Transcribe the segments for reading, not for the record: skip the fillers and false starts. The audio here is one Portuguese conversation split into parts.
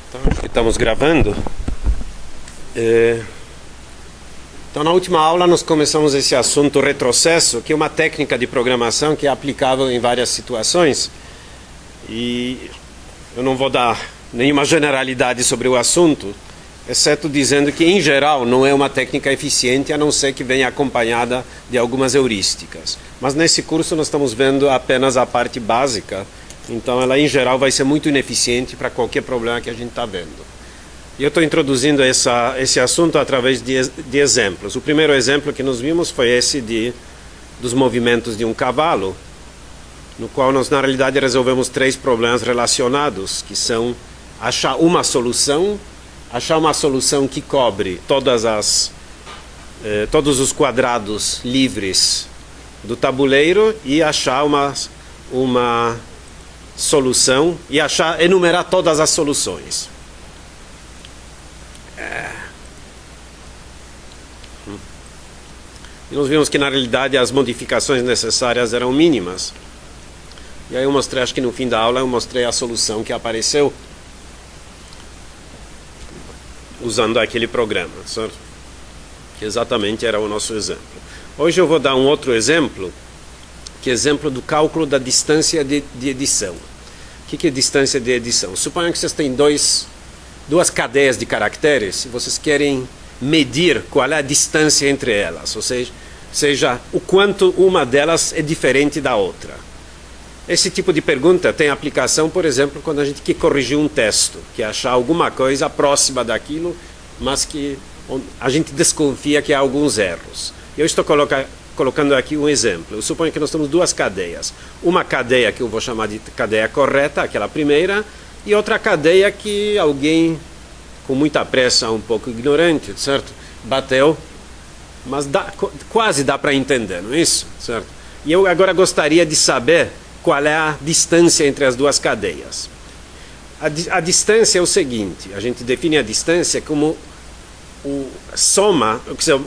Então, acho que estamos gravando. Então, na última aula, nós começamos esse assunto retrocesso, que é uma técnica de programação que é aplicável em várias situações. E eu não vou dar nenhuma generalidade sobre o assunto, exceto dizendo que, em geral, não é uma técnica eficiente, a não ser que venha acompanhada de algumas heurísticas. Mas nesse curso nós estamos vendo apenas a parte básica, então ela, em geral, vai ser muito ineficiente para qualquer problema que a gente está vendo. E eu estou introduzindo esse assunto através de exemplos. O primeiro exemplo que nós vimos foi esse dos movimentos de um cavalo, no qual nós, na realidade, resolvemos 3 problemas relacionados, que são achar uma solução que cobre todos os quadrados livres do tabuleiro e achar uma solução e enumerar todas as soluções. E nós vimos que, na realidade, as modificações necessárias eram mínimas. E aí eu mostrei, acho que no fim da aula, eu mostrei a solução que apareceu usando aquele programa, certo? Que exatamente era o nosso exemplo. Hoje eu vou dar um outro exemplo, que é exemplo do cálculo da distância de edição. O que é distância de edição? Suponham que vocês têm duas cadeias de caracteres e vocês querem medir qual é a distância entre elas, ou seja, o quanto uma delas é diferente da outra. Esse tipo de pergunta tem aplicação, por exemplo, quando a gente quer corrigir um texto, que é achar alguma coisa próxima daquilo, mas que a gente desconfia que há alguns erros. Eu estou colocando aqui um exemplo. Eu suponho que nós temos 2 cadeias. Uma cadeia que eu vou chamar de cadeia correta, aquela primeira, e outra cadeia que alguém, com muita pressa, um pouco ignorante, certo? Bateu, mas quase dá para entender, não é isso? Certo? E eu agora gostaria de saber qual é a distância entre as 2 cadeias. A distância é o seguinte, a gente define a distância como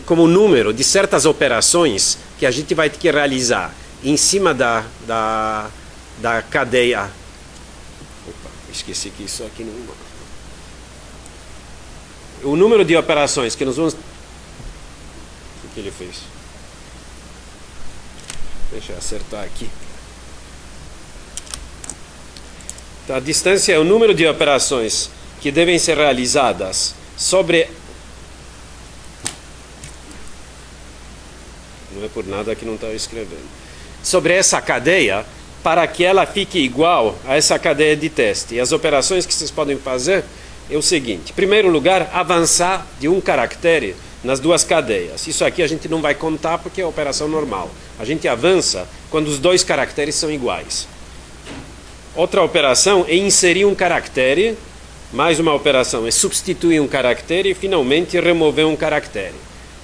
como o número de certas operações que a gente vai ter que realizar em cima da cadeia. Opa, esqueci que isso aqui não... O número de operações que nós vamos... O que ele fez? Deixa eu acertar aqui. Então, a distância é o número de operações que devem ser realizadas sobre... Não é por nada que não estava escrevendo. Sobre essa cadeia, para que ela fique igual a essa cadeia de teste. E as operações que vocês podem fazer é o seguinte. Em primeiro lugar, avançar de um caractere nas 2 cadeias. Isso aqui a gente não vai contar porque é a operação normal. A gente avança quando os 2 caracteres são iguais. Outra operação é inserir um caractere. Mais uma operação é substituir um caractere e, finalmente, remover um caractere.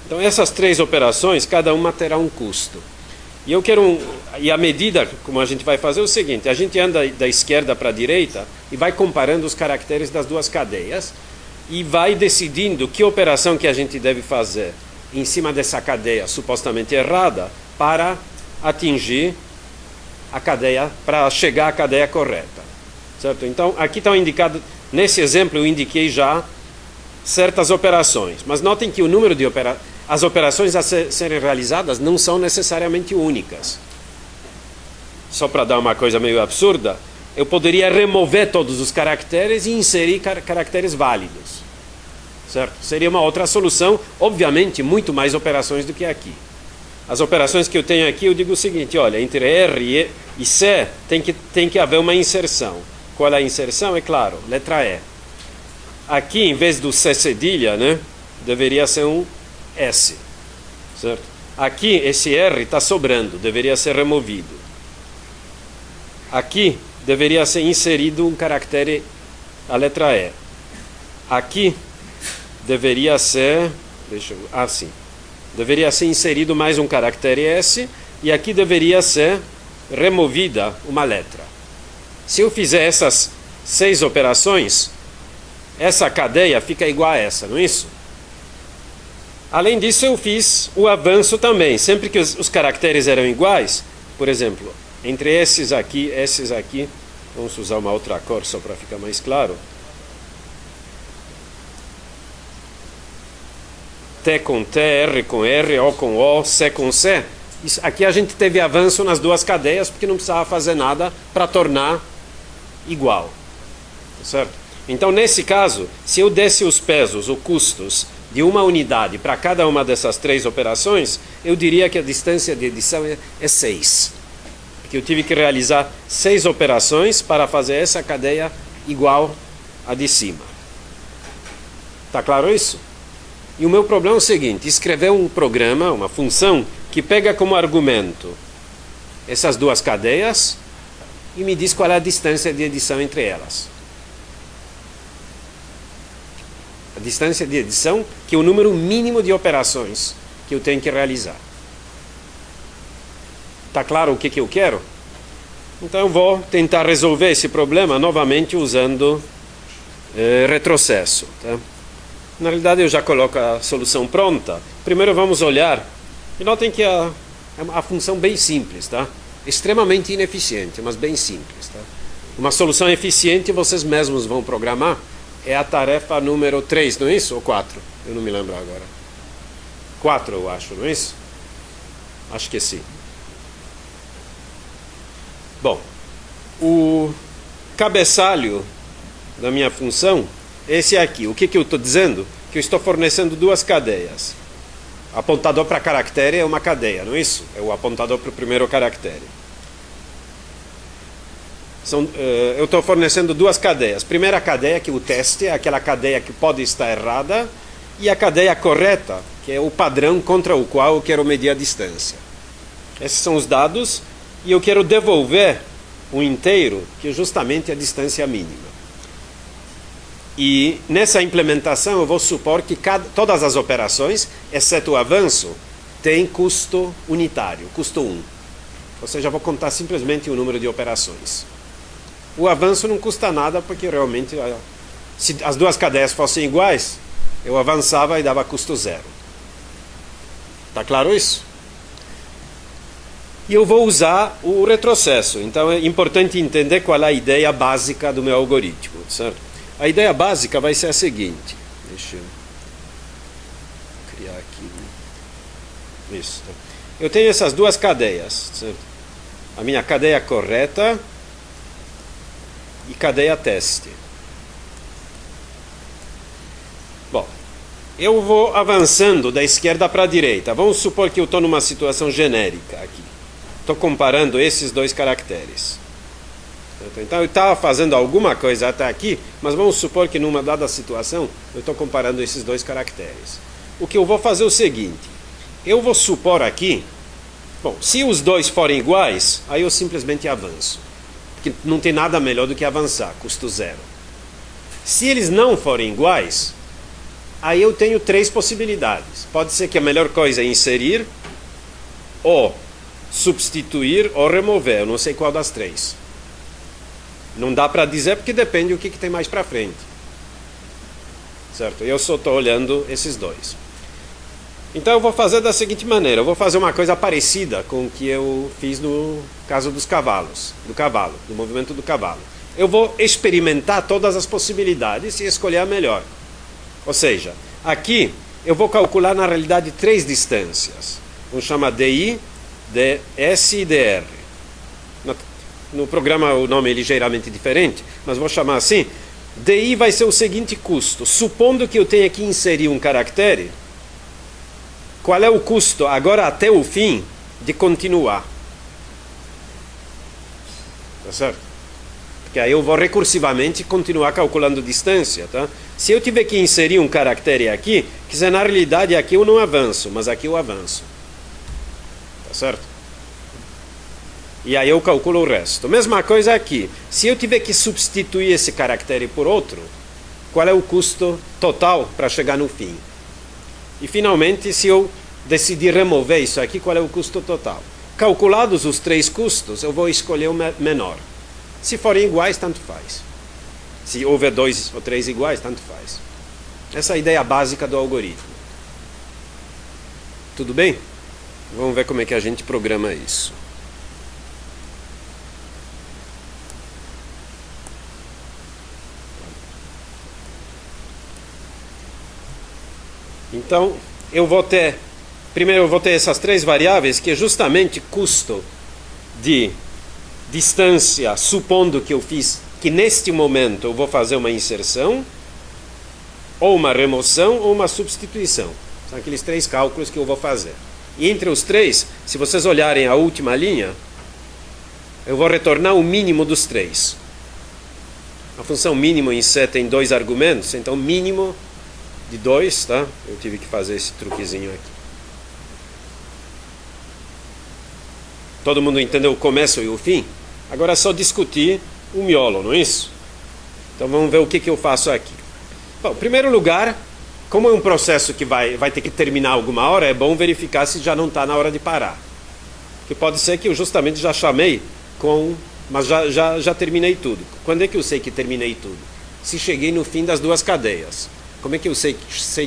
Então, essas 3 operações, cada uma terá um custo. E a medida, como a gente vai fazer, é o seguinte. A gente anda da esquerda para a direita e vai comparando os caracteres das 2 cadeias e vai decidindo que operação que a gente deve fazer em cima dessa cadeia supostamente errada para atingir a cadeia, para chegar à cadeia correta. Certo? Então, aqui está indicado, nesse exemplo eu indiquei já certas operações, mas notem que o número de as operações a serem realizadas não são necessariamente únicas. Só para dar uma coisa meio absurda, eu poderia remover todos os caracteres e inserir caracteres válidos. Certo? Seria uma outra solução, obviamente, muito mais operações do que aqui. As operações que eu tenho aqui, eu digo o seguinte, olha, entre R e C tem que haver uma inserção. Qual é a inserção? É claro, letra E. Aqui, em vez do C cedilha, né, deveria ser um S. Certo? Aqui, esse R está sobrando, deveria ser removido. Aqui, deveria ser inserido um caractere, a letra E. Aqui, deveria ser... deveria ser inserido mais um caractere S, e aqui deveria ser removida uma letra. Se eu fizer essas 6 operações, essa cadeia fica igual a essa, não é isso? Além disso, eu fiz o avanço também. Sempre que os caracteres eram iguais, por exemplo, entre esses aqui, vamos usar uma outra cor só para ficar mais claro. T com T, R com R, O com O, C com C. Aqui a gente teve avanço nas duas cadeias porque não precisava fazer nada para tornar igual. Certo? Então, nesse caso, se eu desse os pesos, os custos de uma unidade para cada uma dessas três operações, eu diria que a distância de edição é 6. Porque eu tive que realizar 6 operações para fazer essa cadeia igual à de cima. Está claro isso? E o meu problema é o seguinte: escrever um programa, uma função, que pega como argumento essas duas cadeias e me diz qual é a distância de edição entre elas. A distância de edição, que é o número mínimo de operações que eu tenho que realizar. Está claro o que eu quero? Então eu vou tentar resolver esse problema novamente usando retrocesso. Tá? Na realidade eu já coloco a solução pronta. Primeiro vamos olhar, e notem que é uma função bem simples, tá? Extremamente ineficiente, mas bem simples. Tá? Uma solução eficiente vocês mesmos vão programar. É a tarefa número 3, não é isso? Ou 4? Eu não me lembro agora. 4 eu acho, não é isso? Acho que sim. Bom, o cabeçalho da minha função é esse aqui. O que eu estou dizendo? Que eu estou fornecendo duas cadeias. Apontador para caractere é uma cadeia, não é isso? É o apontador para o primeiro caractere. Eu estou fornecendo duas cadeias. Primeira cadeia, que é o teste, é aquela cadeia que pode estar errada, e a cadeia correta, que é o padrão contra o qual eu quero medir a distância. Esses são os dados, e eu quero devolver um inteiro, que é justamente a distância mínima. E nessa implementação eu vou supor que todas as operações, exceto o avanço, têm custo unitário, custo 1. Ou seja, eu vou contar simplesmente o número de operações. O avanço não custa nada, porque realmente, se as duas cadeias fossem iguais, eu avançava e dava custo 0. Está claro isso? E eu vou usar o retrocesso. Então é importante entender qual é a ideia básica do meu algoritmo, certo? A ideia básica vai ser a seguinte. Deixa eu criar aqui. Isso. Eu tenho essas duas cadeias, certo? A minha cadeia correta e cadeia teste. Bom, eu vou avançando da esquerda para a direita. Vamos supor que eu estou numa situação genérica aqui. Estou comparando esses dois caracteres. Então eu estava fazendo alguma coisa até aqui, mas vamos supor que numa dada situação eu estou comparando esses dois caracteres. O que eu vou fazer é o seguinte: eu vou supor aqui, bom, se os dois forem iguais, aí eu simplesmente avanço. Porque não tem nada melhor do que avançar, custo 0. Se eles não forem iguais, aí eu tenho 3 possibilidades. Pode ser que a melhor coisa é inserir, ou substituir, ou remover. Eu não sei qual das 3. Não dá para dizer porque depende do que tem mais para frente. Certo? Eu só estou olhando esses dois. Então eu vou fazer da seguinte maneira. Eu vou fazer uma coisa parecida com o que eu fiz no caso dos cavalos. Do movimento do cavalo. Eu vou experimentar todas as possibilidades e escolher a melhor. Ou seja, aqui eu vou calcular na realidade 3 distâncias. Vamos chamar DI, DS e DR. No programa o nome é ligeiramente diferente, mas vou chamar assim. DI vai ser o seguinte custo. Supondo que eu tenha que inserir um caractere, qual é o custo agora até o fim de continuar? Tá certo? Porque aí eu vou recursivamente continuar calculando distância. Tá? Se eu tiver que inserir um caractere aqui, quer dizer, na realidade aqui eu não avanço, mas aqui eu avanço. Tá certo? E aí eu calculo o resto. Mesma coisa aqui. Se eu tiver que substituir esse caractere por outro, qual é o custo total para chegar no fim? E finalmente, se eu decidir remover isso aqui, qual é o custo total? Calculados os 3 custos, eu vou escolher o menor. Se forem iguais, tanto faz. Se houver 2 ou 3 iguais, tanto faz. Essa é a ideia básica do algoritmo. Tudo bem? Vamos ver como é que a gente programa isso. Então, primeiro eu vou ter essas três variáveis, que é justamente custo de distância, supondo que eu fiz, que neste momento eu vou fazer uma inserção, ou uma remoção, ou uma substituição. São aqueles três cálculos que eu vou fazer. E entre os três, se vocês olharem a última linha, eu vou retornar o mínimo dos três. A função mínimo em C tem dois argumentos, então mínimo de 2, tá? Eu tive que fazer esse truquezinho aqui. Todo mundo entendeu o começo e o fim? Agora é só discutir o miolo, não é isso? Então vamos ver o que eu faço aqui. Bom, em primeiro lugar, como é um processo que vai ter que terminar alguma hora, é bom verificar se já não está na hora de parar. Porque pode ser que eu justamente já chamei mas já terminei tudo. Quando é que eu sei que terminei tudo? Se cheguei no fim das duas cadeias. Como é que eu sei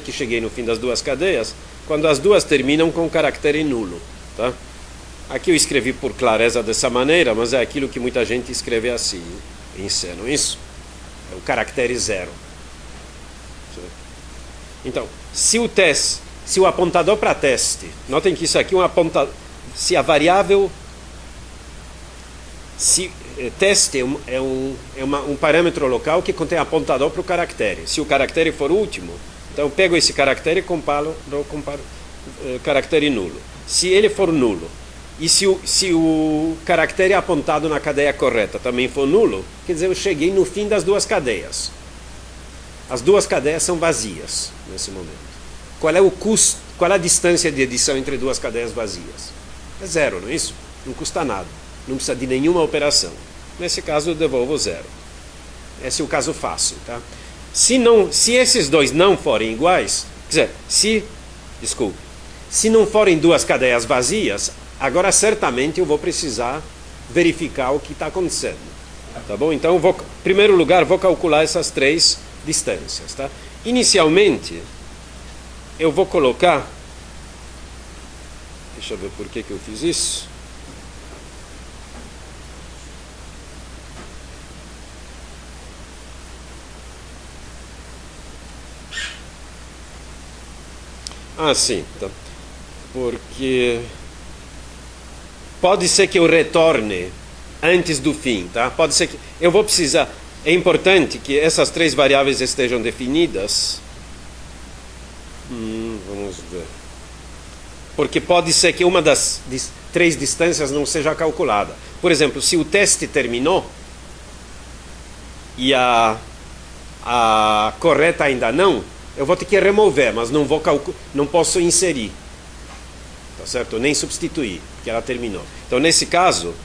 que cheguei no fim das duas cadeias? Quando as duas terminam com o caractere nulo. Tá? Aqui eu escrevi por clareza dessa maneira, mas é aquilo que muita gente escreve assim, em C, não é isso? É o caractere zero. Então, se o apontador para teste, notem que isso aqui é um apontador, se a variável, teste é um parâmetro local que contém apontador para o caractere. Se o caractere for último, então eu pego esse caractere e comparo caractere nulo. Se ele for nulo, e se o caractere apontado na cadeia correta também for nulo, quer dizer, eu cheguei no fim das duas cadeias. As duas cadeias são vazias nesse momento. Qual é o custo, qual é a distância de edição entre duas cadeias vazias? É zero, não é isso? Não custa nada. Não precisa de nenhuma operação. Nesse caso, eu devolvo zero. Esse é o caso fácil. Tá? Se esses dois não forem iguais, quer dizer, se não forem duas cadeias vazias, agora certamente eu vou precisar verificar o que está acontecendo. Tá bom? Então, em primeiro lugar, vou calcular essas três distâncias. Tá? Inicialmente, eu vou colocar... Deixa eu ver por que eu fiz isso. Ah, sim. Tá. Porque pode ser que eu retorne antes do fim, tá? Pode ser que eu vou precisar. É importante que essas três variáveis estejam definidas. Vamos ver. Porque pode ser que uma das três distâncias não seja calculada. Por exemplo, se o teste terminou e a correta ainda não, eu vou ter que remover, mas não posso inserir. Tá certo? Nem substituir, porque ela terminou. Então, nesse caso,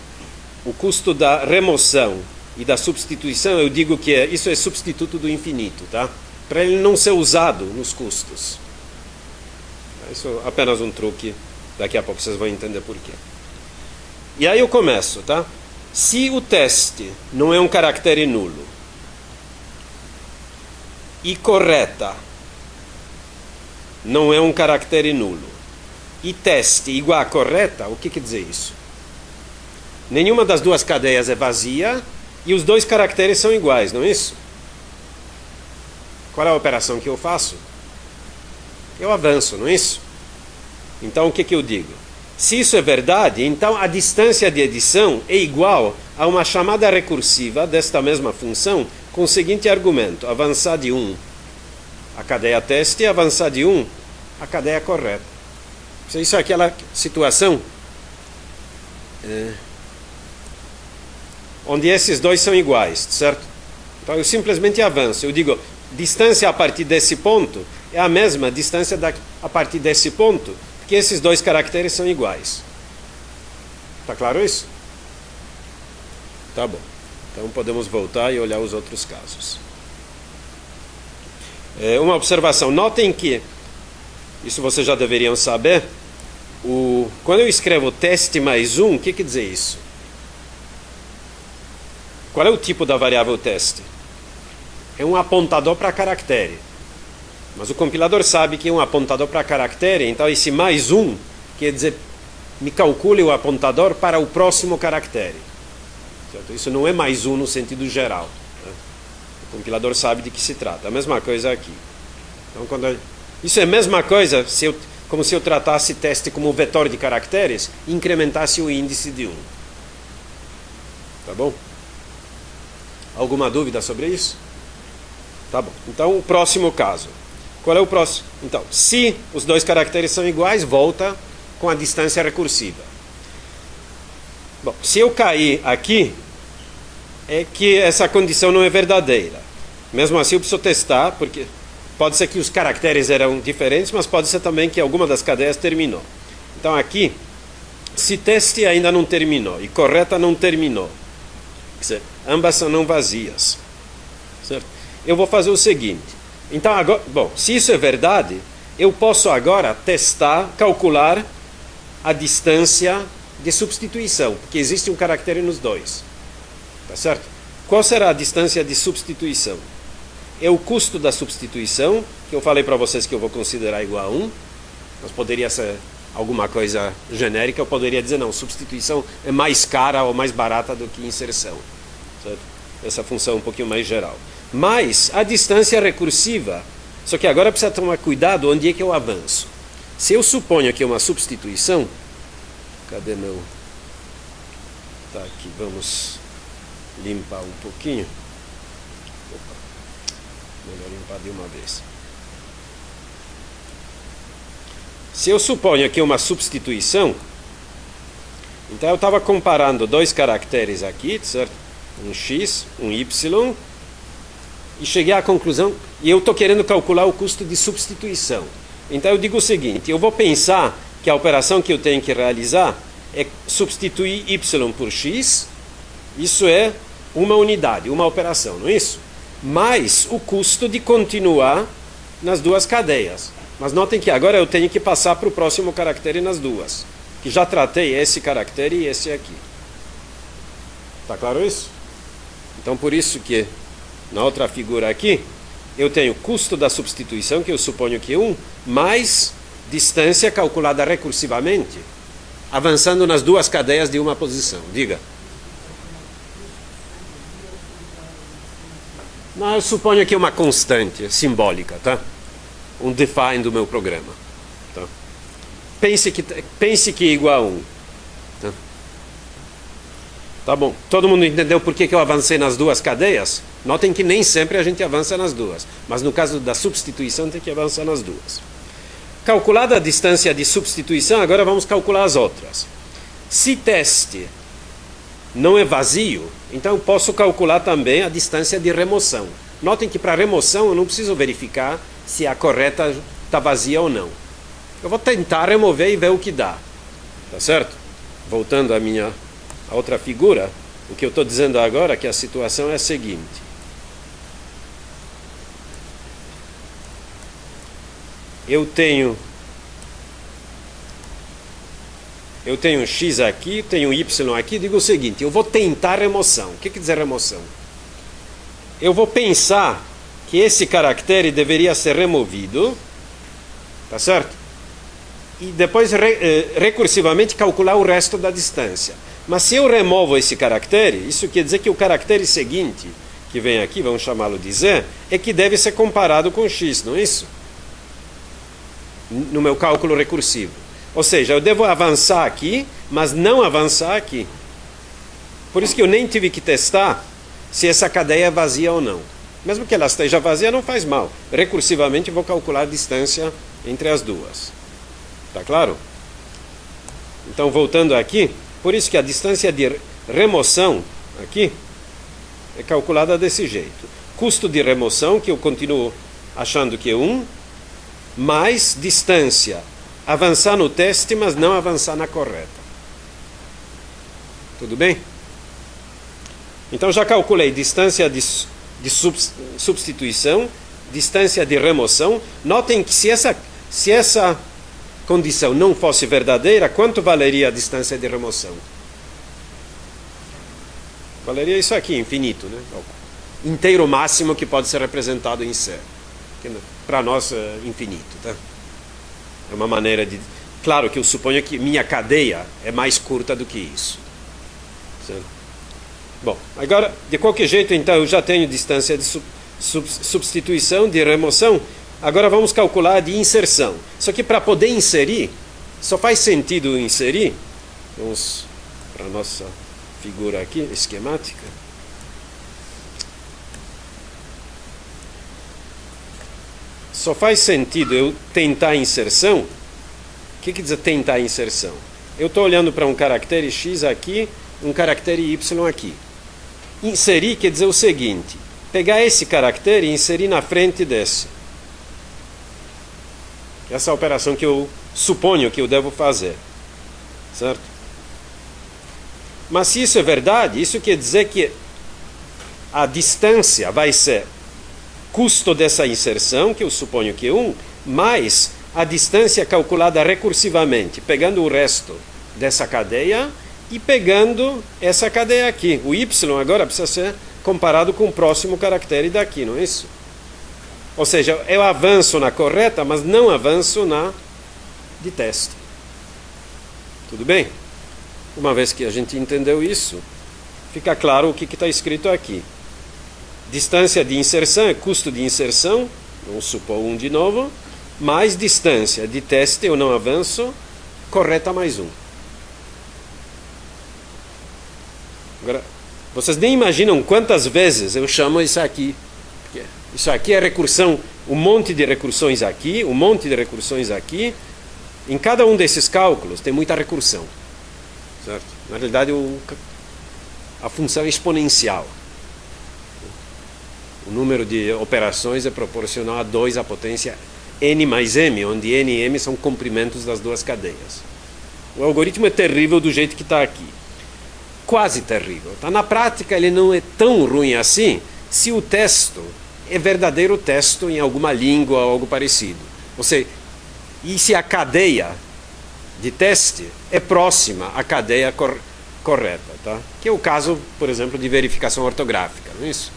o custo da remoção e da substituição, eu digo que isso é substituto do infinito, tá? Para ele não ser usado nos custos. Isso é apenas um truque, daqui a pouco vocês vão entender por quê. E aí eu começo, tá? Se o teste não é um caractere nulo e correta não é um caractere nulo e teste igual a correta, o que quer dizer isso? Nenhuma das duas cadeias é vazia e os dois caracteres são iguais, não é isso? Qual é a operação que eu faço? Eu avanço, não é isso? Então o que eu digo? Se isso é verdade, então a distância de edição é igual a uma chamada recursiva desta mesma função com o seguinte argumento: avançar de 1 a cadeia teste e avançar de 1 a cadeia correta. Isso é aquela situação onde esses dois são iguais, certo? Então eu simplesmente avanço. Eu digo, distância a partir desse ponto é a mesma distância a partir desse ponto, porque esses dois caracteres são iguais. Está claro isso? Tá bom. Então podemos voltar e olhar os outros casos. Uma observação. Notem que, isso vocês já deveriam saber, quando eu escrevo teste mais 1, o que quer dizer isso? Qual é o tipo da variável teste? É um apontador para caractere. Mas o compilador sabe que é um apontador para caractere, então esse mais 1 quer dizer, me calcule o apontador para o próximo caractere. Certo? Isso não é mais 1 no sentido geral. Né? O compilador sabe de que se trata. A mesma coisa aqui. Então, quando Isso é a mesma coisa como se eu tratasse teste como vetor de caracteres e incrementasse o índice de 1. Tá bom? Alguma dúvida sobre isso? Tá bom. Então, o próximo caso. Qual é o próximo? Então, se os dois caracteres são iguais, volta com a distância recursiva. Bom, se eu cair aqui, é que essa condição não é verdadeira. Mesmo assim, eu preciso testar, porque pode ser que os caracteres eram diferentes, mas pode ser também que alguma das cadeias terminou. Então, aqui, se teste ainda não terminou e correta não terminou, quer dizer, ambas são não vazias. Certo? Eu vou fazer o seguinte. Então, agora, bom, se isso é verdade, eu posso agora testar, calcular a distância de substituição, porque existe um caractere nos dois. Tá certo? Qual será a distância de substituição? É o custo da substituição, que eu falei para vocês que eu vou considerar igual a 1, mas poderia ser alguma coisa genérica, eu poderia dizer, não, substituição é mais cara ou mais barata do que inserção. Certo? Essa função é um pouquinho mais geral. Mas a distância recursiva, só que agora precisa tomar cuidado onde é que eu avanço. Se eu suponho que é uma substituição, cadê meu... Tá aqui, vamos limpar um pouquinho. Opa, melhor limpar de uma vez. Se eu suponho que é uma substituição, então eu estava comparando dois caracteres aqui, certo? Um x, um y, e cheguei à conclusão, e eu estou querendo calcular o custo de substituição. Então eu digo o seguinte, eu vou pensar que a operação que eu tenho que realizar é substituir y por x, isso é uma unidade, uma operação, não é isso? Mais o custo de continuar nas duas cadeias. Mas notem que agora eu tenho que passar para o próximo caractere nas duas, que já tratei esse caractere e esse aqui. Está claro isso? Então por isso que na outra figura aqui, eu tenho custo da substituição, que eu suponho que é 1, mais distância calculada recursivamente, avançando nas duas cadeias de uma posição. Diga. Não, eu suponho que é uma constante simbólica, tá? Um define do meu programa. Tá? Pense que é igual a 1. Tá? Tá bom. Todo mundo entendeu por que eu avancei nas duas cadeias? Notem que nem sempre a gente avança nas duas. Mas no caso da substituição tem que avançar nas duas. Calculada a distância de substituição, agora vamos calcular as outras. Se teste não é vazio, então eu posso calcular também a distância de remoção. Notem que para remoção eu não preciso verificar se a correta está vazia ou não. Eu vou tentar remover e ver o que dá. Tá certo? Voltando à minha outra figura, o que eu estou dizendo agora é que a situação é a seguinte. Eu tenho x aqui, tenho y aqui, digo o seguinte, eu vou tentar remoção. O que quer dizer remoção? Eu vou pensar que esse caractere deveria ser removido, tá certo? E depois recursivamente calcular o resto da distância. Mas se eu removo esse caractere, isso quer dizer que o caractere seguinte, que vem aqui, vamos chamá-lo de z, é que deve ser comparado com x, não é isso? No meu cálculo recursivo. Ou seja, eu devo avançar aqui, mas não avançar aqui. Por isso que eu nem tive que testar se essa cadeia é vazia ou não. Mesmo que ela esteja vazia, não faz mal. Recursivamente, eu vou calcular a distância entre as duas. Está claro? Então, voltando aqui, por isso que a distância de remoção aqui é calculada desse jeito. Custo de remoção, que eu continuo achando que é 1, mais distância. Avançar no teste, mas não avançar na correta. Tudo bem? Então já calculei distância de substituição, distância de remoção. Notem que se essa condição não fosse verdadeira, quanto valeria a distância de remoção? Valeria isso aqui, infinito, né? Inteiro máximo que pode ser representado em C. Para nós é infinito, tá? É uma maneira de... Claro que eu suponho que minha cadeia é mais curta do que isso. Certo? Bom, agora, de qualquer jeito, então, eu já tenho distância de substituição, de remoção. Agora vamos calcular a de inserção. Só que para poder inserir, só faz sentido inserir. Vamos para a nossa figura aqui, esquemática. Só faz sentido eu tentar inserção. O que quer dizer tentar inserção? Eu estou olhando para um caractere x aqui, um caractere y aqui. Inserir quer dizer o seguinte: pegar esse caractere e inserir na frente desse. Essa é a operação que eu suponho que eu devo fazer. Certo? Mas se isso é verdade, isso quer dizer que a distância vai ser custo dessa inserção, que eu suponho que é 1, mais a distância calculada recursivamente, pegando o resto dessa cadeia e pegando essa cadeia aqui. O y agora precisa ser comparado com o próximo caractere daqui, não é isso? Ou seja, eu avanço na correta, mas não avanço na de teste. Tudo bem? Uma vez que a gente entendeu isso, fica claro o que está escrito aqui. Distância de inserção é custo de inserção, vamos supor 1 de novo, mais distância de teste, eu não avanço, correta mais 1. Agora, vocês nem imaginam quantas vezes eu chamo isso aqui. Isso aqui é recursão, um monte de recursões aqui, um monte de recursões aqui. Em cada um desses cálculos tem muita recursão. Certo? Na realidade, a função é exponencial. O número de operações é proporcional a 2 à potência n mais m, onde n e m são comprimentos das duas cadeias. O algoritmo é terrível do jeito que está aqui. Quase terrível. Tá? Na prática, ele não é tão ruim assim se o texto é verdadeiro texto em alguma língua ou algo parecido. Ou seja, e se a cadeia de teste é próxima à cadeia correta. Tá? Que é o caso, por exemplo, de verificação ortográfica. Não é isso?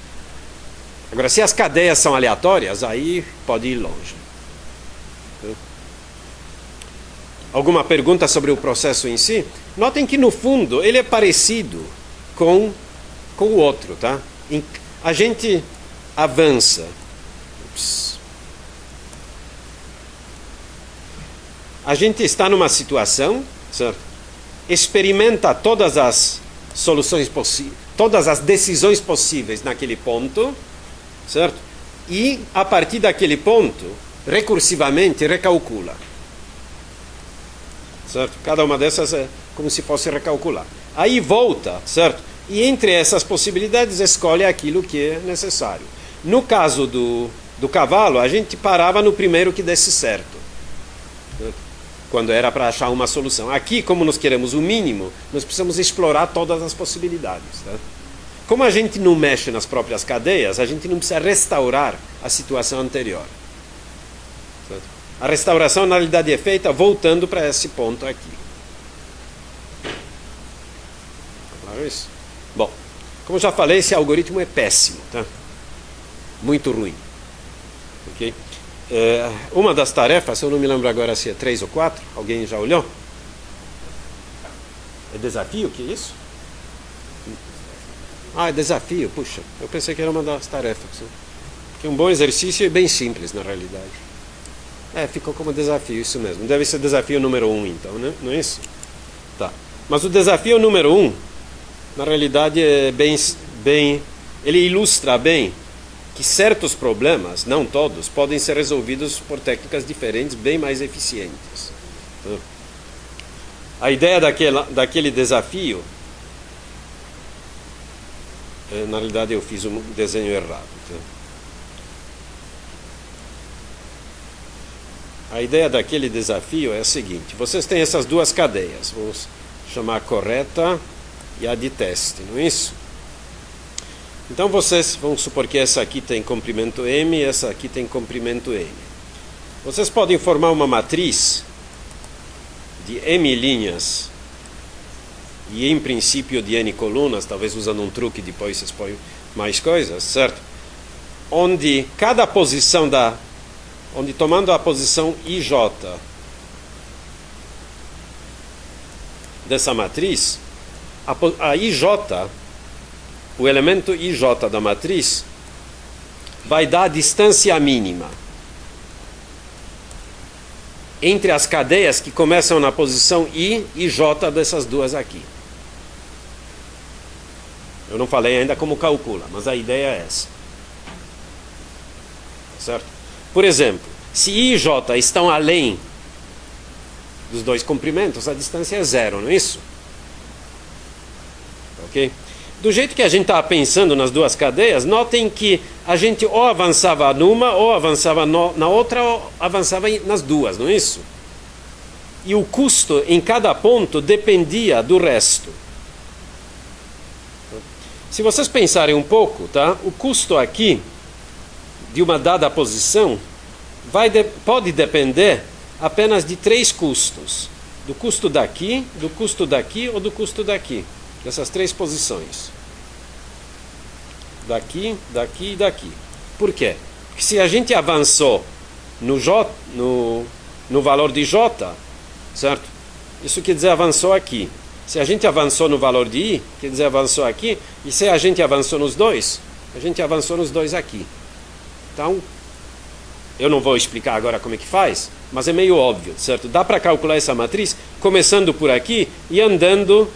Agora, se as cadeias são aleatórias, aí pode ir longe. Alguma pergunta sobre o processo em si? Notem que, no fundo, ele é parecido com o outro. Tá? A gente avança. A gente está numa situação, certo? Experimenta todas as soluções possíveis, todas as decisões possíveis naquele ponto, certo? E, a partir daquele ponto, recursivamente recalcula. Certo? Cada uma dessas é como se fosse recalcular. Aí volta, certo? E entre essas possibilidades escolhe aquilo que é necessário. No caso do cavalo, a gente parava no primeiro que desse certo. Certo? Quando era para achar uma solução. Aqui, como nós queremos o mínimo, nós precisamos explorar todas as possibilidades. Tá? Como a gente não mexe nas próprias cadeias, a gente não precisa restaurar a situação anterior. Certo? A restauração, na realidade, é feita voltando para esse ponto aqui. Claro isso? Bom, como já falei, esse algoritmo é péssimo. Tá? Muito ruim. Ok? Uma das tarefas, eu não me lembro agora se é 3 ou 4, alguém já olhou? É desafio? O que é isso? Ah, é desafio, puxa, eu pensei que era uma das tarefas. Né? Porque um bom exercício é bem simples, na realidade. Ficou como desafio, isso mesmo. Deve ser desafio número 1, então, né? Não é isso? Tá. Mas o desafio número 1, na realidade, é bem... Ele ilustra bem que certos problemas, não todos, podem ser resolvidos por técnicas diferentes, bem mais eficientes. Tá? A ideia daquele desafio... na realidade, eu fiz um desenho errado. Tá? A ideia daquele desafio é a seguinte: vocês têm essas duas cadeias, vamos chamar a correta e a de teste, não é isso? Então vocês, vamos supor que essa aqui tem comprimento M e essa aqui tem comprimento N. Vocês podem formar uma matriz de M linhas e em princípio de N colunas, talvez usando um truque, depois vocês põem mais coisas, certo? Onde cada posição onde tomando a posição IJ dessa matriz, a IJ, o elemento IJ da matriz, vai dar a distância mínima. entre as cadeias que começam na posição I e J dessas duas aqui. Eu não falei ainda como calcula, mas a ideia é essa. Certo? Por exemplo, se I e J estão além dos dois comprimentos, a distância é zero, não é isso? Ok? Do jeito que a gente estava pensando nas duas cadeias, notem que a gente ou avançava numa, ou avançava na outra, ou avançava nas duas, não é isso? E o custo em cada ponto dependia do resto. Se vocês pensarem um pouco, tá? O custo aqui de uma dada posição pode depender apenas de três custos: do custo daqui ou do custo daqui, dessas três posições, daqui, daqui e daqui. Por quê? Porque se a gente avançou no valor de J, certo? Isso quer dizer avançou aqui. Se a gente avançou no valor de I, quer dizer avançou aqui. E se a gente avançou nos dois, a gente avançou nos dois aqui. Então, eu não vou explicar agora como é que faz, mas é meio óbvio, certo? Dá para calcular essa matriz começando por aqui e andando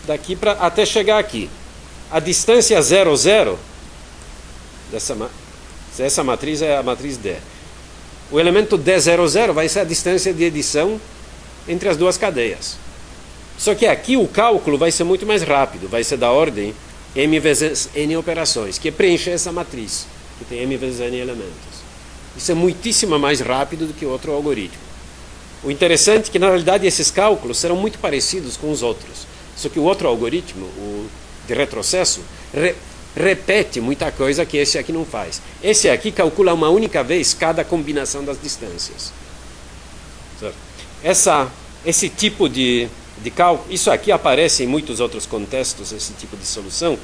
daqui até chegar aqui. A distância 0, 0 essa matriz é a matriz D. O elemento D00 vai ser a distância de edição entre as duas cadeias. Só que aqui o cálculo vai ser muito mais rápido, vai ser da ordem m vezes n operações, que preenche essa matriz, que tem m vezes n elementos. Isso é muitíssimo mais rápido do que outro algoritmo. O interessante é que, na realidade, esses cálculos serão muito parecidos com os outros. Só que o outro algoritmo, o de retrocesso, repete muita coisa que esse aqui não faz. Esse aqui calcula uma única vez cada combinação das distâncias. Certo? Esse tipo de cálculo, isso aqui aparece em muitos outros contextos, esse tipo de solução,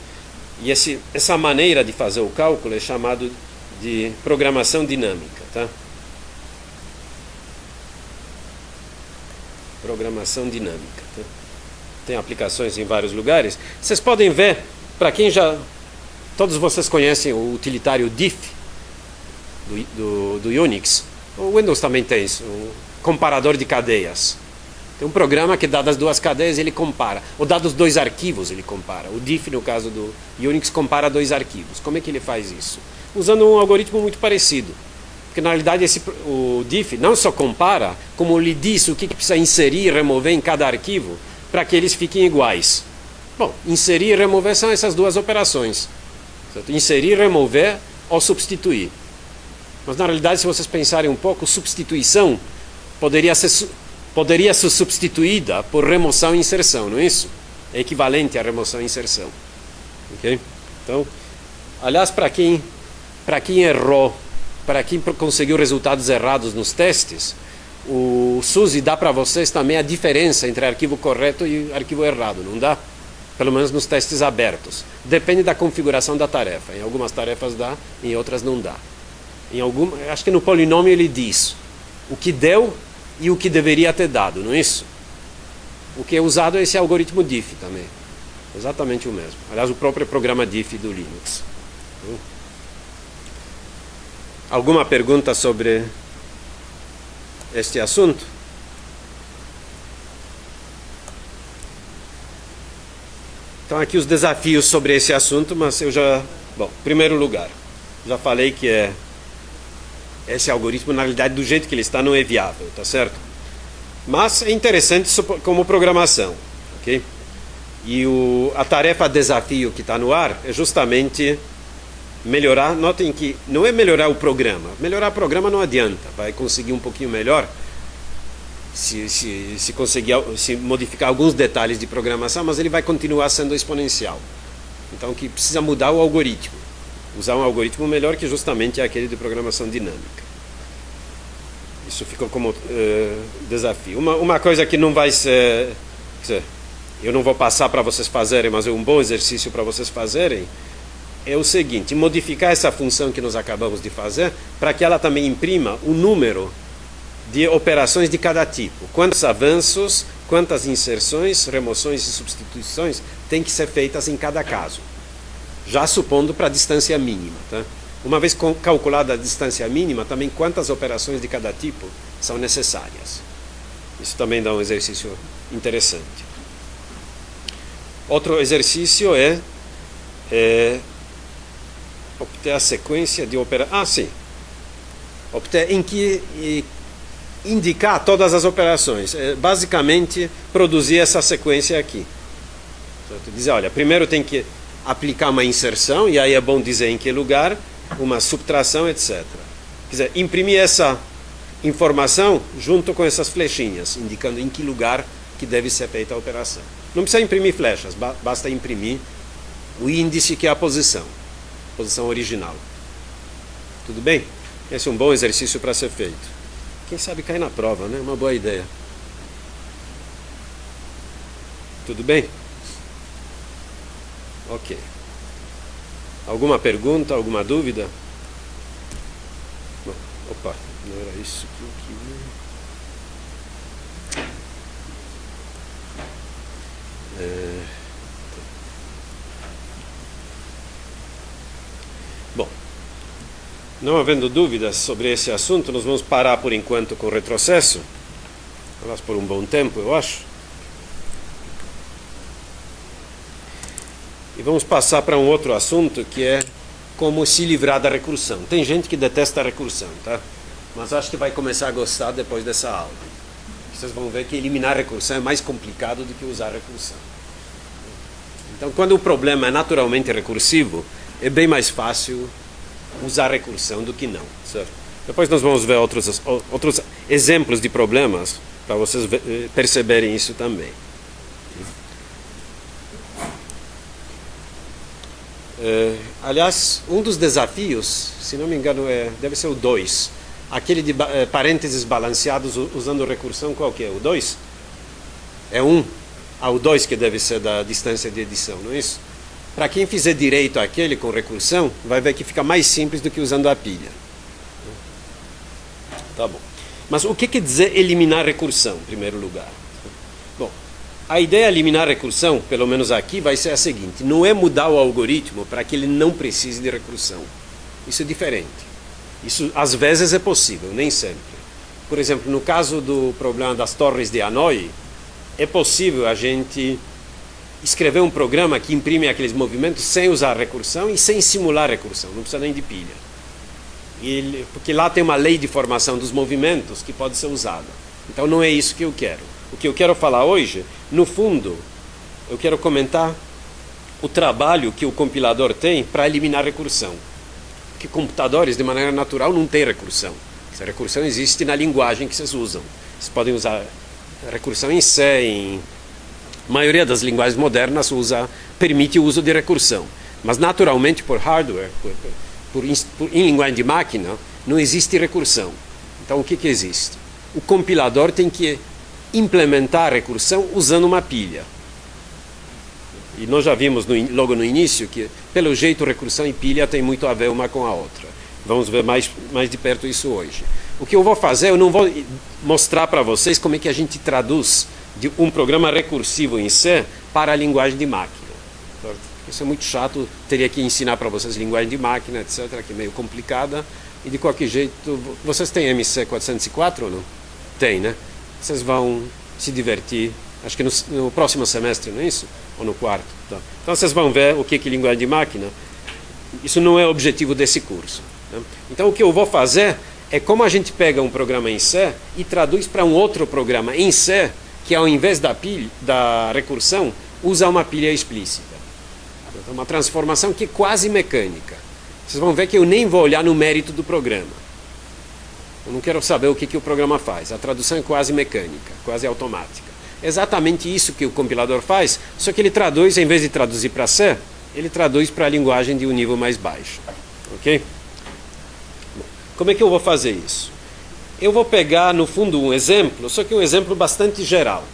e essa maneira de fazer o cálculo é chamado de programação dinâmica, tá? Programação dinâmica, tá? Tem aplicações em vários lugares. Vocês podem ver, para quem todos vocês conhecem o utilitário diff do Unix. O Windows também tem isso, o comparador de cadeias. Tem um programa que, dadas duas cadeias, ele compara. Ou dados dois arquivos, ele compara. O diff, no caso do Unix, compara dois arquivos. Como é que ele faz isso? Usando um algoritmo muito parecido. Porque, na realidade, o diff não só compara, como lhe diz o que precisa inserir e remover em cada arquivo para que eles fiquem iguais. Bom, inserir e remover são essas duas operações. Certo? Inserir, remover ou substituir. Mas, na realidade, se vocês pensarem um pouco, substituição poderia ser substituída por remoção e inserção, não é isso? É equivalente à remoção e inserção. Ok? Então, aliás, para quem errou, para quem conseguiu resultados errados nos testes, o SUSE dá para vocês também a diferença entre arquivo correto e arquivo errado, não dá? Pelo menos nos testes abertos. Depende da configuração da tarefa. Em algumas tarefas dá, em outras não dá. Acho que no polinômio ele diz o que deu e o que deveria ter dado, não é isso? O que é usado é esse algoritmo diff também. Exatamente o mesmo. Aliás, o próprio programa diff do Linux. Alguma pergunta sobre este assunto? Então, aqui os desafios sobre esse assunto, mas Bom, em primeiro lugar, já falei que esse algoritmo, na realidade, do jeito que ele está, não é viável, tá certo? Mas é interessante como programação, ok? E a tarefa desafio que está no ar é justamente melhorar. Notem que não é melhorar o programa. Melhorar o programa não adianta. Vai conseguir um pouquinho melhor se conseguir modificar alguns detalhes de programação, mas ele vai continuar sendo exponencial. Então, que precisa mudar o algoritmo. Usar um algoritmo melhor, que justamente é aquele de programação dinâmica. Isso ficou como desafio. Uma coisa que não vai ser... eu não vou passar para vocês fazerem, mas é um bom exercício para vocês fazerem, é o seguinte: modificar essa função que nós acabamos de fazer para que ela também imprima o número de operações de cada tipo. Quantos avanços, quantas inserções, remoções e substituições têm que ser feitas em cada caso. Já supondo para a distância mínima, tá? uma vez calculada a distância mínima, também quantas operações de cada tipo são necessárias. Isso também dá um exercício interessante. Outro exercício é obter a sequência de operações. Sim. Obter em que indicar todas as operações. Basicamente, produzir essa sequência aqui. Dizer, olha, primeiro tem que aplicar uma inserção, e aí é bom dizer em que lugar, uma subtração, etc. Quer dizer, imprimir essa informação junto com essas flechinhas, indicando em que lugar que deve ser feita a operação. Não precisa imprimir flechas, basta imprimir o índice, que é a posição original. Tudo bem? Esse é um bom exercício para ser feito. Quem sabe cair na prova, né? Uma boa ideia. Tudo bem? Ok. Alguma pergunta, alguma dúvida? Bom, opa, não era isso que eu queria. Bom, não havendo dúvidas sobre esse assunto, nós vamos parar por enquanto com o retrocesso. Aliás, por um bom tempo, eu acho. E vamos passar para um outro assunto, que é como se livrar da recursão. Tem gente que detesta a recursão, tá? Mas acho que vai começar a gostar depois dessa aula. Vocês vão ver que eliminar a recursão é mais complicado do que usar a recursão. Então, quando o problema é naturalmente recursivo, é bem mais fácil usar a recursão do que não, certo? Depois nós vamos ver outros exemplos de problemas para vocês perceberem isso também. Aliás, um dos desafios, se não me engano, deve ser o 2. Aquele de parênteses balanceados usando recursão, qual que é? O 2? É 1. O 2 que deve ser da distância de edição, não é isso? Para quem fizer direito àquele com recursão, vai ver que fica mais simples do que usando a pilha. Tá bom. Mas o que quer dizer eliminar recursão, em primeiro lugar? Bom, a ideia de eliminar recursão, pelo menos aqui, vai ser a seguinte: não é mudar o algoritmo para que ele não precise de recursão. Isso é diferente. Isso às vezes é possível, nem sempre. Por exemplo, no caso do problema das torres de Hanoi, é possível a gente escrever um programa que imprime aqueles movimentos sem usar recursão e sem simular recursão, não precisa nem de pilha. Porque lá tem uma lei de formação dos movimentos que pode ser usada. Então não é isso que eu quero. O que eu quero falar hoje, no fundo, eu quero comentar o trabalho que o compilador tem para eliminar recursão. Porque computadores, de maneira natural, não têm recursão. Essa recursão existe na linguagem que vocês usam. Vocês podem usar recursão em C, a maioria das linguagens modernas permite o uso de recursão. Mas, naturalmente, por hardware, em linguagem de máquina, não existe recursão. Então, o que existe? O compilador tem que implementar a recursão usando uma pilha. E nós já vimos logo no início que, pelo jeito, recursão e pilha têm muito a ver uma com a outra. Vamos ver mais de perto isso hoje. O que eu vou fazer, eu não vou mostrar para vocês como é que a gente traduz de um programa recursivo em C para a linguagem de máquina. Isso é muito chato, teria que ensinar para vocês linguagem de máquina, etc., que é meio complicada. E de qualquer jeito, vocês têm MC 404 ou não? Tem, né? Vocês vão se divertir, acho que no próximo semestre, não é isso? Ou no quarto. Tá. Então vocês vão ver o que é linguagem de máquina. Isso não é o objetivo desse curso. Né? Então o que eu vou fazer é como a gente pega um programa em C e traduz para um outro programa em C, que ao invés da recursão, usa uma pilha explícita. Então, uma transformação que é quase mecânica. Vocês vão ver que eu nem vou olhar no mérito do programa. Eu não quero saber o que o programa faz. A tradução é quase mecânica, quase automática. É exatamente isso que o compilador faz, só que ele traduz, em vez de traduzir para C, ele traduz para a linguagem de um nível mais baixo. Ok? Bom, como é que eu vou fazer isso? Eu vou pegar, no fundo, um exemplo, só que um exemplo bastante geral.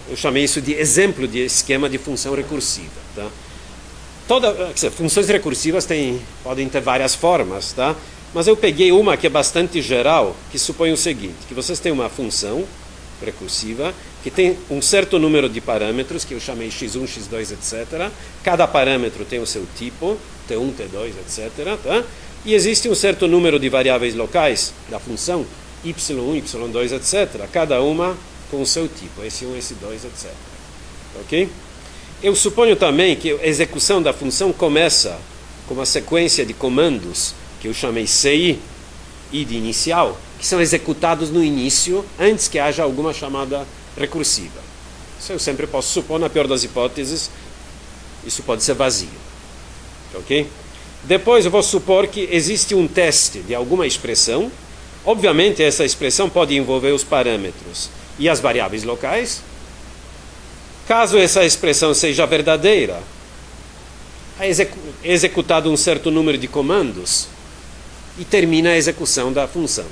Eu chamei isso de exemplo de esquema de função recursiva. Tá? Funções recursivas podem ter várias formas, tá? Mas eu peguei uma que é bastante geral, que supõe o seguinte, que vocês têm uma função recursiva que tem um certo número de parâmetros, que eu chamei x1, x2, etc. Cada parâmetro tem o seu tipo, t1, t2, etc. Tá? E existe um certo número de variáveis locais da função, y1, y2, etc. Cada uma com o seu tipo, S1, S2, etc. Ok? Eu suponho também que a execução da função começa com uma sequência de comandos, que eu chamei CI, I de inicial, que são executados no início, antes que haja alguma chamada recursiva. Isso eu sempre posso supor, na pior das hipóteses, isso pode ser vazio. Ok? Depois eu vou supor que existe um teste de alguma expressão. Obviamente essa expressão pode envolver os parâmetros e as variáveis locais. Caso essa expressão seja verdadeira, é executado um certo número de comandos e termina a execução da função.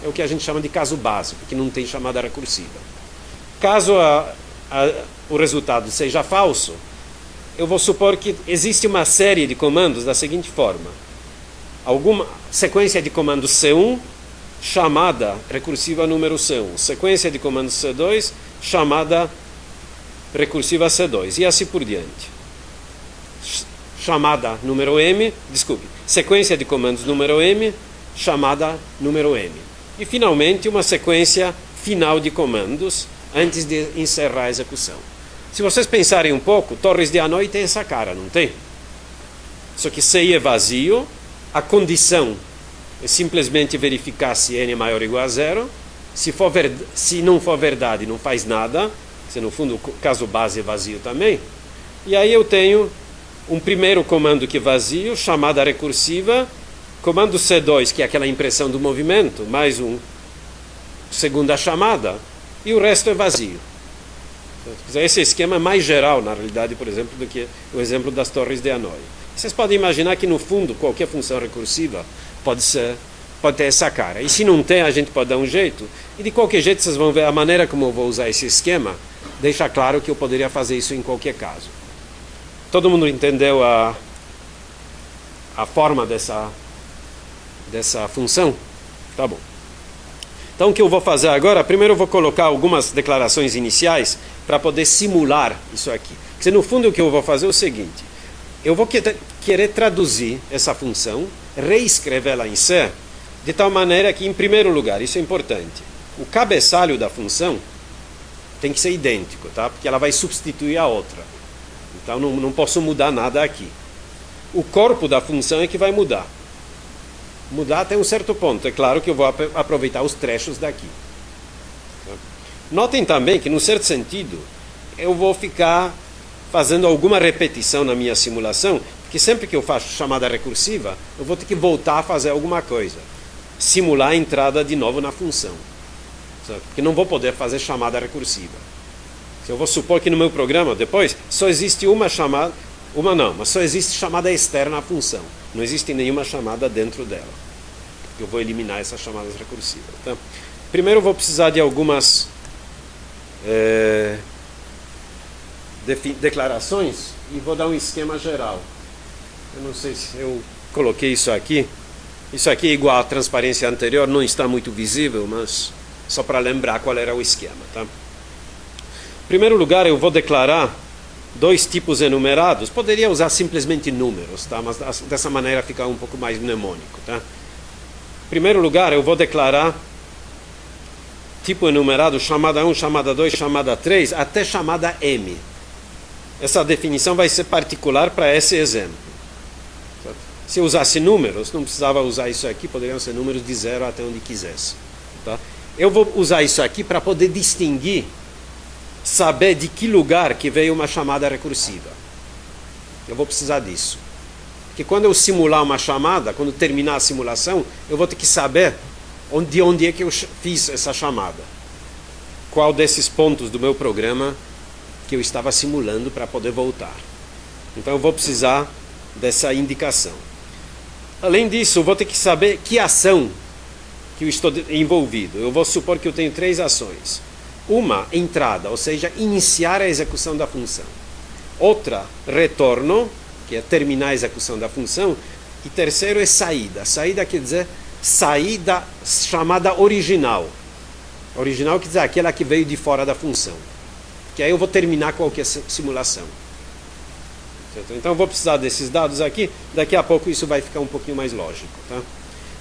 É o que a gente chama de caso básico, que não tem chamada recursiva. Caso o resultado seja falso, eu vou supor que existe uma série de comandos da seguinte forma. Alguma sequência de comandos C1, chamada recursiva número C1. Sequência de comandos C2, chamada recursiva C2. E assim por diante. Chamada número M, sequência de comandos número M, chamada número M. E finalmente uma sequência final de comandos antes de encerrar a execução. Se vocês pensarem um pouco, Torres de Hanoi tem essa cara, não tem? Só que CI é vazio, a condição é simplesmente verificar se n é maior ou igual a zero. Se não for verdade, não faz nada. Se no fundo o caso base é vazio também. E aí eu tenho um primeiro comando que é vazio, chamada recursiva, comando C2, que é aquela impressão do movimento, mais um segunda chamada, e o resto é vazio. Esse esquema é mais geral, na realidade, por exemplo, do que o exemplo das Torres de Hanoi. Vocês podem imaginar que, no fundo, qualquer função recursiva pode ter essa cara. E se não tem, a gente pode dar um jeito. E de qualquer jeito, vocês vão ver a maneira como eu vou usar esse esquema, deixa claro que eu poderia fazer isso em qualquer caso. Todo mundo entendeu a forma dessa função? Tá bom. Então, o que eu vou fazer agora? Primeiro eu vou colocar algumas declarações iniciais para poder simular isso aqui. Porque, no fundo, o que eu vou fazer é o seguinte. Eu vou querer traduzir essa função, reescrevê-la em C, de tal maneira que, em primeiro lugar, isso é importante, o cabeçalho da função tem que ser idêntico, tá? Porque ela vai substituir a outra. Então, não posso mudar nada aqui. O corpo da função é que vai mudar. Mudar até um certo ponto. É claro que eu vou aproveitar os trechos daqui. Notem também que, num certo sentido, eu vou ficar fazendo alguma repetição na minha simulação, porque sempre que eu faço chamada recursiva, eu vou ter que voltar a fazer alguma coisa. Simular a entrada de novo na função. Porque não vou poder fazer chamada recursiva. Se eu vou supor que no meu programa, depois, só existe uma chamada, mas só existe chamada externa à função. Não existe nenhuma chamada dentro dela. Eu vou eliminar essas chamadas recursivas. Tá? Primeiro eu vou precisar de algumas declarações e vou dar um esquema geral. Eu não sei se eu coloquei isso aqui. Isso aqui é igual à transparência anterior, não está muito visível, mas só para lembrar qual era o esquema. Tá? Em primeiro lugar, eu vou declarar dois tipos enumerados. Poderia usar simplesmente números, tá? Mas dessa maneira fica um pouco mais mnemônico. Tá? Em primeiro lugar, eu vou declarar tipo enumerado chamada 1, chamada 2, chamada 3, até chamada M. Essa definição vai ser particular para esse exemplo. Se eu usasse números, não precisava usar isso aqui, poderiam ser números de 0 até onde quisesse. Tá? Eu vou usar isso aqui para poder distinguir, saber de que lugar que veio uma chamada recursiva. Eu vou precisar disso. Porque quando eu simular uma chamada, quando terminar a simulação, eu vou ter que saber de onde é que eu fiz essa chamada. Qual desses pontos do meu programa que eu estava simulando para poder voltar. Então eu vou precisar dessa indicação. Além disso, eu vou ter que saber que ação que eu estou envolvido. Eu vou supor que eu tenho 3 ações. Uma, entrada, ou seja, iniciar a execução da função. Outra, retorno, que é terminar a execução da função. E terceiro é saída. Saída quer dizer sair da chamada original. Original quer dizer aquela que veio de fora da função. porque aí eu vou terminar qualquer simulação. Certo? Então eu vou precisar desses dados aqui, daqui a pouco isso vai ficar um pouquinho mais lógico. Tá?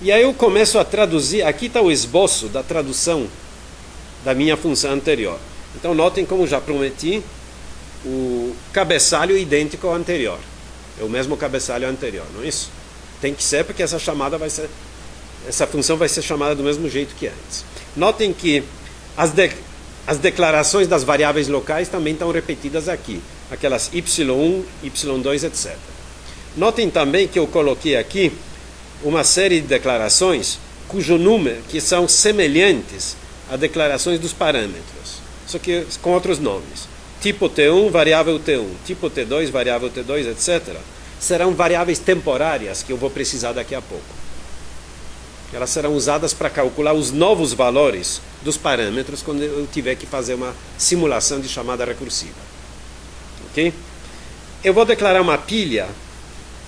E aí eu começo a traduzir, aqui está o esboço da tradução da minha função anterior. Então notem como já prometi, o cabeçalho idêntico ao anterior. É o mesmo cabeçalho anterior, não é isso? Tem que ser, porque essa função vai ser chamada do mesmo jeito que antes. Notem que as declarações das variáveis locais também estão repetidas aqui. Aquelas y1, y2, etc. Notem também que eu coloquei aqui uma série de declarações cujo número, que são semelhantes a declarações dos parâmetros, só que com outros nomes. Tipo T1, variável T1, tipo T2, variável T2, etc. Serão variáveis temporárias que eu vou precisar daqui a pouco. Elas serão usadas para calcular os novos valores dos parâmetros quando eu tiver que fazer uma simulação de chamada recursiva. Ok? Eu vou declarar uma pilha.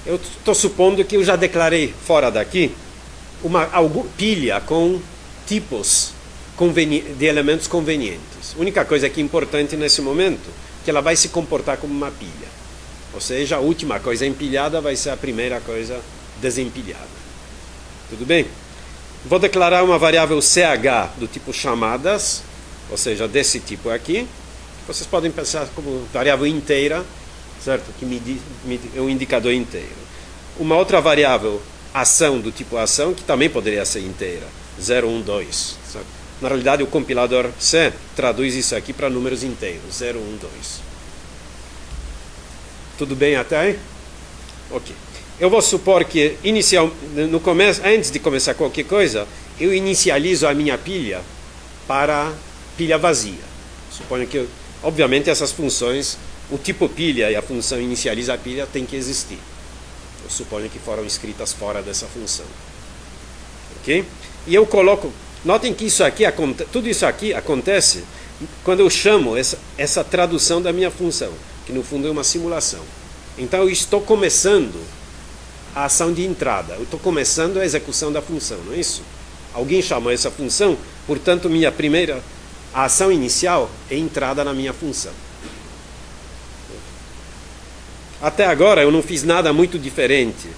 Eu estou supondo que eu já declarei fora daqui uma pilha com tipos de elementos convenientes. A única coisa que é importante nesse momento é que ela vai se comportar como uma pilha. Ou seja, a última coisa empilhada vai ser a primeira coisa desempilhada. Tudo bem? Vou declarar uma variável ch do tipo chamadas, ou seja, desse tipo aqui. Vocês podem pensar como variável inteira, certo? Que é um indicador inteiro. Uma outra variável ação do tipo ação, que também poderia ser inteira, 0, 1, 2. Certo? Na realidade, o compilador C traduz isso aqui para números inteiros, 0, 1, 2. Tudo bem até aí? Ok. Eu vou supor que no começo, antes de começar qualquer coisa, eu inicializo a minha pilha para pilha vazia. Suponho que, obviamente, essas funções, o tipo pilha e a função inicializa a pilha tem que existir. Eu suponho que foram escritas fora dessa função. Ok? E eu coloco... Notem que tudo isso aqui acontece quando eu chamo essa tradução da minha função, que no fundo é uma simulação. Então eu estou começando a ação de entrada. Eu estou começando a execução da função, não é isso? Alguém chamou essa função, portanto, a ação inicial é entrada na minha função. Até agora eu não fiz nada muito diferente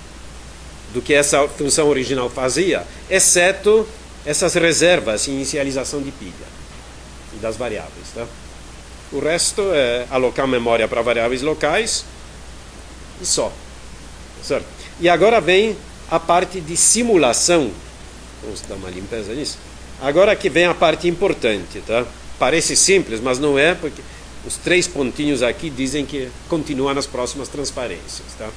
do que essa função original fazia, exceto essas reservas de inicialização de pilha e das variáveis. Tá? O resto é alocar memória para variáveis locais e só. Certo? E agora vem a parte de simulação. Vamos dar uma limpeza nisso. Agora que vem a parte importante. Tá? Parece simples, mas não é, porque os 3 pontinhos aqui dizem que continua nas próximas transparências. Tá?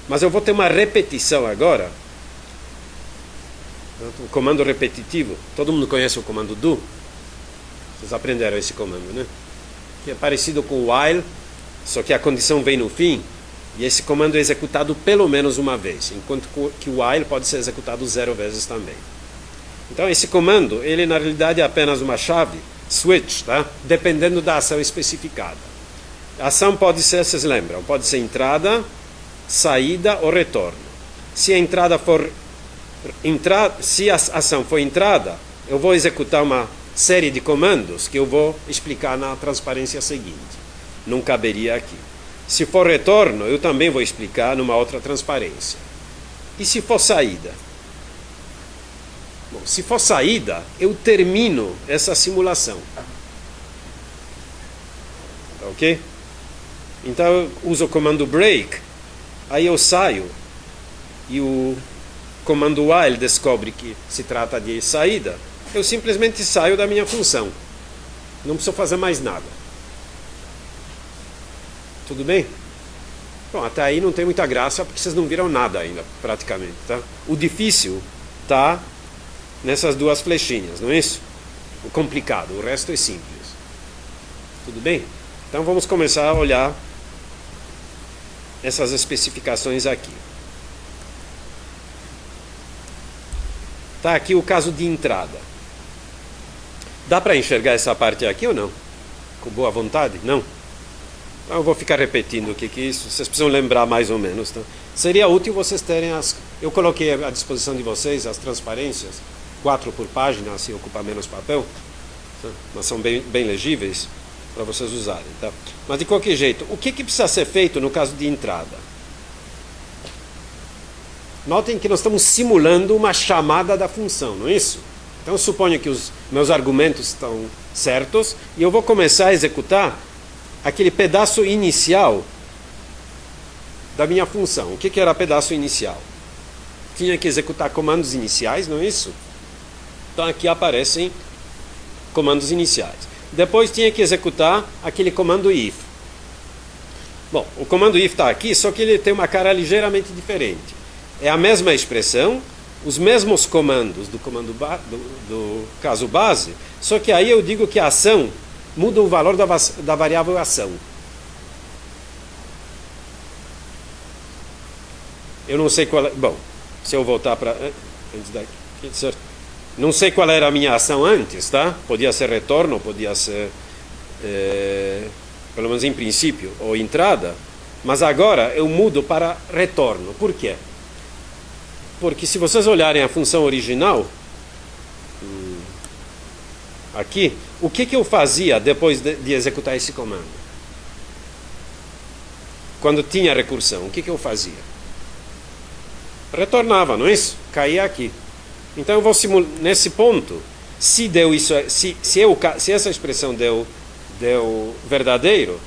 Mas eu vou ter uma repetição agora. O comando repetitivo. Todo mundo conhece o comando do? Vocês aprenderam esse comando, né? Que é parecido com o while, só que a condição vem no fim. E esse comando é executado pelo menos uma vez, enquanto que o while pode ser executado 0 vezes também. Então esse comando, ele na realidade é apenas uma chave, switch, tá? Dependendo da ação especificada. A ação pode ser, vocês lembram, pode ser entrada, saída ou retorno. Se a entrada for se a ação for entrada, eu vou executar uma série de comandos que eu vou explicar na transparência seguinte. Não caberia aqui. Se for retorno, eu também vou explicar numa outra transparência. E se for saída? Bom, se for saída, eu termino essa simulação. Ok? Então eu uso o comando break, aí eu saio e o comando while descobre que se trata de saída. Eu simplesmente saio da minha função. Não preciso fazer mais nada. Tudo bem? Bom, até aí não tem muita graça porque vocês não viram nada ainda, praticamente. Tá? O difícil está nessas 2 flechinhas, não é isso? O complicado, o resto é simples. Tudo bem? Então vamos começar a olhar essas especificações aqui. Está aqui o caso de entrada. Dá para enxergar essa parte aqui ou não? Com boa vontade? Não? Então eu vou ficar repetindo o que é isso. Vocês precisam lembrar mais ou menos. Tá? Seria útil vocês terem Eu coloquei à disposição de vocês as transparências, 4 por página, assim ocupa menos papel. Tá? Mas são bem legíveis. para vocês usarem. Tá? Mas de qualquer jeito, o que precisa ser feito no caso de entrada? Notem que nós estamos simulando uma chamada da função, não é isso? Então eu suponho que os meus argumentos estão certos e eu vou começar a executar aquele pedaço inicial da minha função. O que era pedaço inicial? Tinha que executar comandos iniciais, não é isso? Então aqui aparecem comandos iniciais. Depois tinha que executar aquele comando if. Bom, o comando if está aqui, só que ele tem uma cara ligeiramente diferente. É a mesma expressão, os mesmos comandos do do caso base, só que aí eu digo que a ação muda o valor da variável ação. Eu não sei qual é. Bom, se eu voltar para. Antes daqui. Certo? Não sei qual era a minha ação antes, tá? Podia ser retorno, podia ser. Pelo menos em princípio, ou entrada. Mas agora eu mudo para retorno. Por quê? Porque se vocês olharem a função original, aqui, o que eu fazia depois de executar esse comando? Quando tinha recursão, o que eu fazia? Retornava, não é isso? Caía aqui. Então eu vou simular, nesse ponto, se deu isso, se essa expressão deu verdadeiro,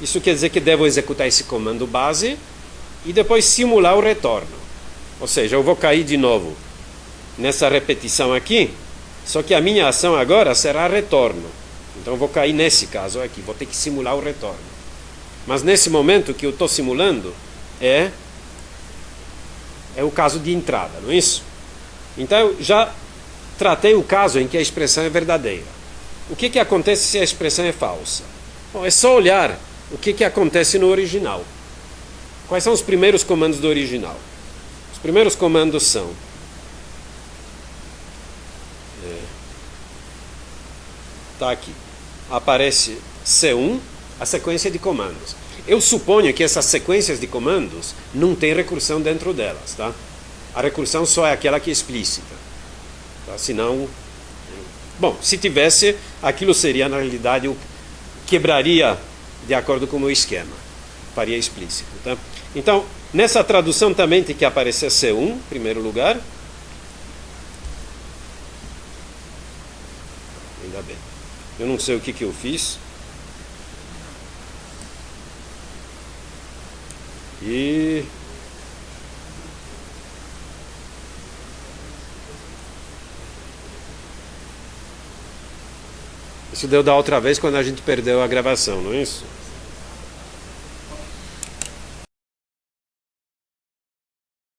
isso quer dizer que devo executar esse comando base e depois simular o retorno. Ou seja, eu vou cair de novo nessa repetição aqui, só que a minha ação agora será retorno. Então eu vou cair nesse caso aqui, vou ter que simular o retorno. Mas nesse momento que eu estou simulando é o caso de entrada, não é isso? Então eu já tratei o caso em que a expressão é verdadeira. O que acontece se a expressão é falsa? Bom, é só olhar o que acontece no original. Quais são os primeiros comandos do original? Os primeiros comandos são está aqui, aparece C1, a sequência de comandos. Eu suponho que essas sequências de comandos não tem recursão dentro delas, tá? A recursão só é aquela que é explícita, tá? Senão, bom, se tivesse, aquilo seria na realidade quebraria de acordo com o meu esquema, faria explícito, tá? Então, nessa tradução também tem que aparecer C1, em primeiro lugar. Ainda bem. Eu não sei o que eu fiz. E isso deu da outra vez quando a gente perdeu a gravação, não é isso?